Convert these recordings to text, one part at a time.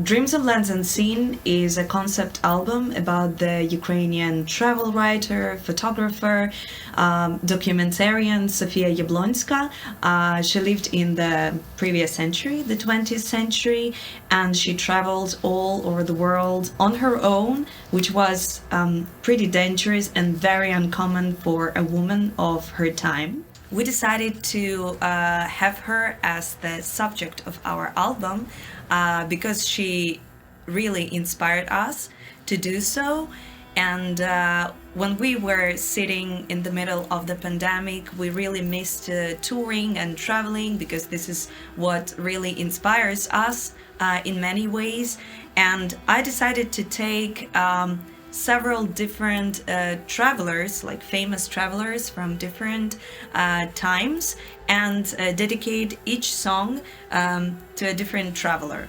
Dreams of Lands Unseen is a concept album about the Ukrainian travel writer, photographer, documentarian Sofia Yablonska. She lived in the previous century, the 20th century, and she traveled all over the world on her own, which was pretty dangerous and very uncommon for a woman of her time. We decided to have her as the subject of our album because she really inspired us to do so. And when we were sitting in the middle of the pandemic, we really missed touring and traveling, because this is what really inspires us in many ways. And I decided to take several different travelers, like famous travelers from different times, and dedicate each song to a different traveler.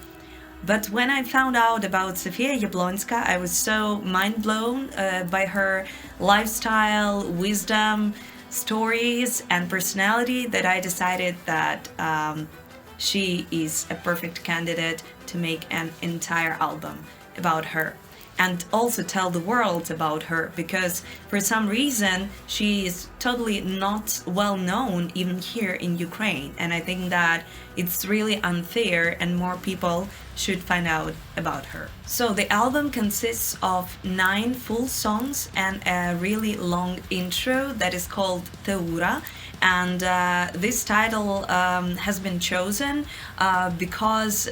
But when I found out about Sofia Yablonska, I was so mind blown by her lifestyle, wisdom, stories, and personality that I decided that she is a perfect candidate to make an entire album about her, and also tell the world about her, because for some reason she is totally not well known even here in Ukraine, and I think that it's really unfair and more people should find out about her. So the album consists of 9 full songs and a really long intro that is called Theora. And this title has been chosen because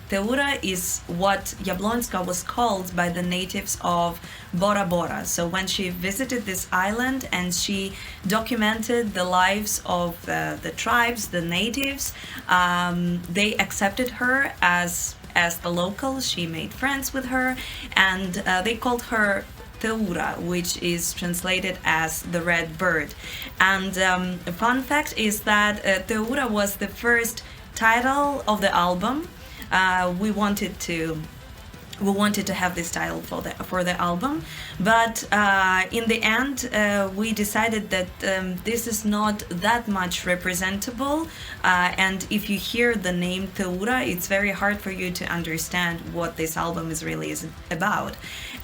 Theora is what Yablonska was called by the natives of Bora Bora. So when she visited this island and she documented the lives of the tribes, the natives, they accepted her as the local. She made friends with her, and they called her Theora, which is translated as the red bird. And a fun fact is that Theora was the first title of the album. We wanted to have this title for the album, but in the end we decided that this is not that much representable, and if you hear the name Theora, it's very hard for you to understand what this album is really about.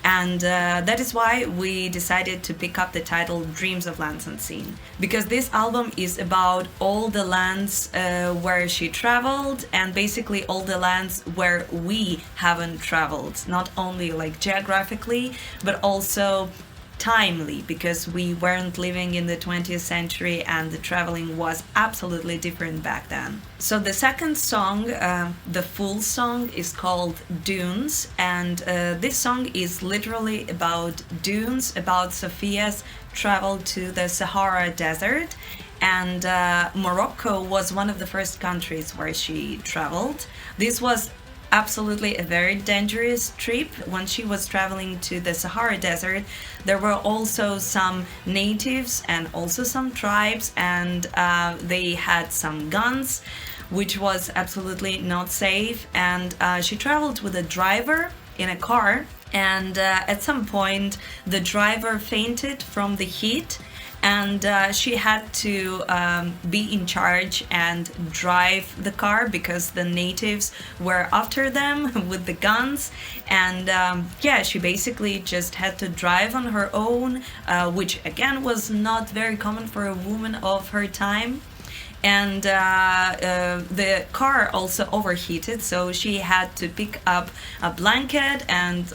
And that is why we decided to pick up the title Dreams of Lands Unseen, because this album is about all the lands where she traveled, and basically all the lands where we haven't traveled, not only like geographically, but also timely, because we weren't living in the 20th century and the traveling was absolutely different back then. So the second song, the full song, is called Dunes, and this song is literally about dunes, about Sofia's travel to the Sahara Desert. And Morocco was one of the first countries where she traveled. This was absolutely a very dangerous trip. When she was traveling to the Sahara Desert, there were also some natives and also some tribes, and they had some guns, which was absolutely not safe. And she traveled with a driver in a car, and at some point the driver fainted from the heat, and she had to be in charge and drive the car because the natives were after them with the guns. And yeah, she basically just had to drive on her own, which again was not very common for a woman of her time. And the car also overheated, so she had to pick up a blanket and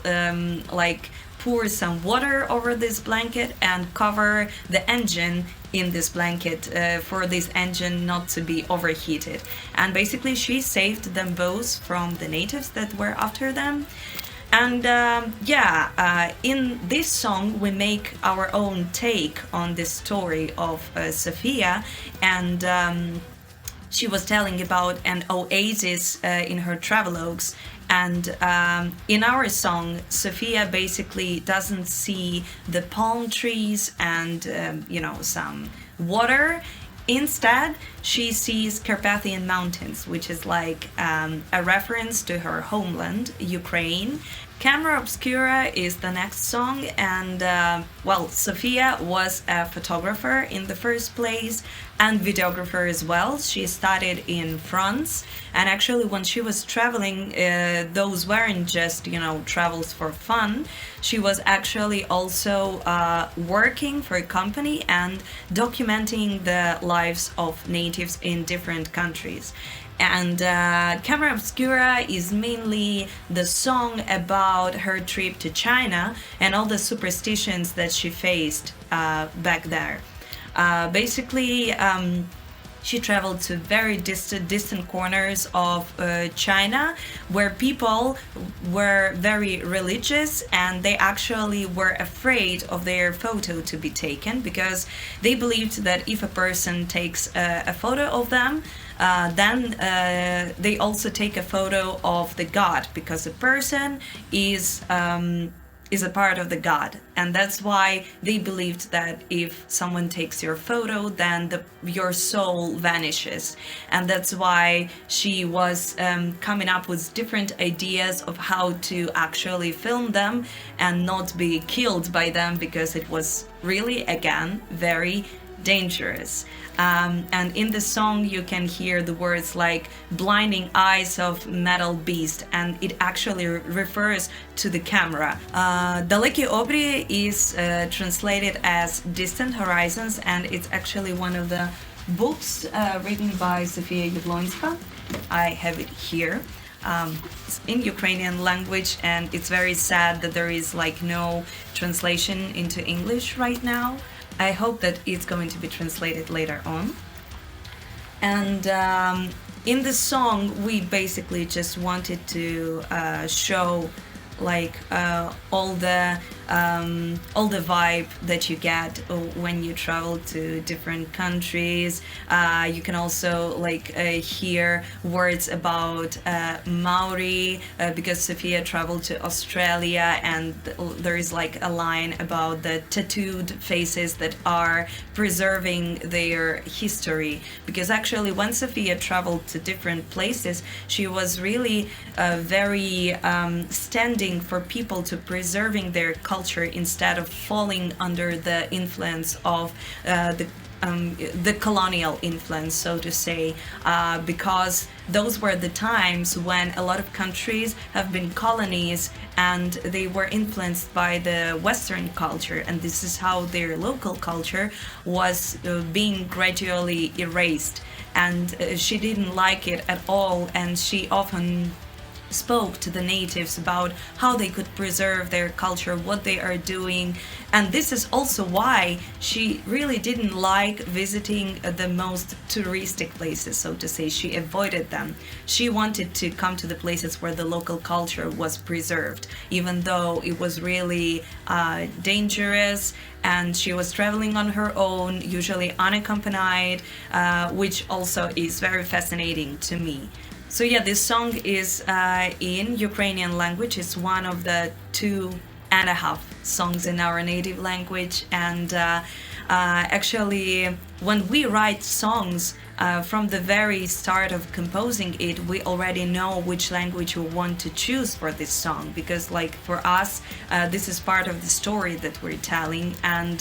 pour some water over this blanket and cover the engine in this blanket for this engine not to be overheated. And basically she saved them both from the natives that were after them. And in this song we make our own take on this story of Sofia, and she was telling about an oasis in her travelogues. And in our song, Sofia basically doesn't see the palm trees and some water. Instead, she sees Carpathian Mountains, which is like a reference to her homeland, Ukraine. Camera Obscura is the next song, and Sofia was a photographer in the first place, and videographer as well. She studied in France, and actually when she was traveling, those weren't just, you know, travels for fun. She was actually also working for a company and documenting the lives of natives in different countries. And Camera Obscura is mainly the song about her trip to China and all the superstitions that she faced back there. Basically, she traveled to very distant corners of China, where people were very religious, and they actually were afraid of their photo to be taken, because they believed that if a person takes a photo of them, then they also take a photo of the god, because the person is a part of the god, and that's why they believed that if someone takes your photo, then your soul vanishes. And that's why she was coming up with different ideas of how to actually film them and not be killed by them, because it was really, again, very dangerous. And in the song you can hear the words like blinding eyes of metal beast, and it actually refers to the camera. Далекі обрії is translated as distant horizons, and it's actually one of the books written by Sofia Yablonska. I have it here. It's in Ukrainian language, and it's very sad that there is like no translation into English right now. I hope that it's going to be translated later on. And in the song, we basically just wanted to show like all the vibe that you get when you travel to different countries. You can also like hear words about Maori, because Sophia traveled to Australia, and there is like a line about the tattooed faces that are preserving their history. Because actually when Sophia traveled to different places, she was really very standing for people to preserving their culture instead of falling under the influence of the colonial influence, so to say, because those were the times when a lot of countries have been colonies and they were influenced by the Western culture, and this is how their local culture was being gradually erased. And she didn't like it at all, and she often spoke to the natives about how they could preserve their culture, what they are doing. And this is also why she really didn't like visiting the most touristic places, so to say. She avoided them. She wanted to come to the places where the local culture was preserved, even though it was really dangerous, and she was traveling on her own, usually unaccompanied, which also is very fascinating to me. So yeah, this song is in Ukrainian language. It's one of the 2.5 songs in our native language, and actually when we write songs, from the very start of composing it, we already know which language we want to choose for this song, because like for us, this is part of the story that we're telling. And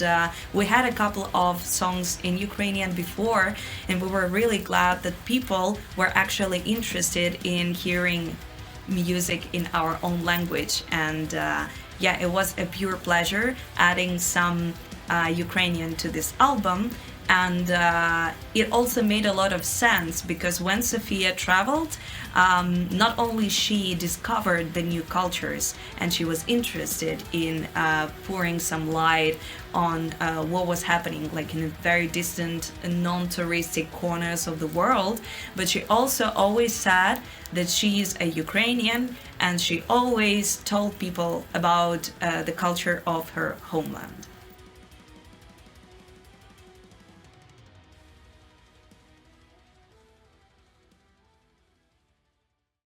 we had a couple of songs in Ukrainian before, and we were really glad that people were actually interested in hearing music in our own language. And yeah, it was a pure pleasure adding some Ukrainian to this album. And it also made a lot of sense, because when Sophia traveled, not only she discovered the new cultures and she was interested in pouring some light on what was happening like in very distant non-touristic corners of the world, but she also always said that she's a Ukrainian, and she always told people about the culture of her homeland.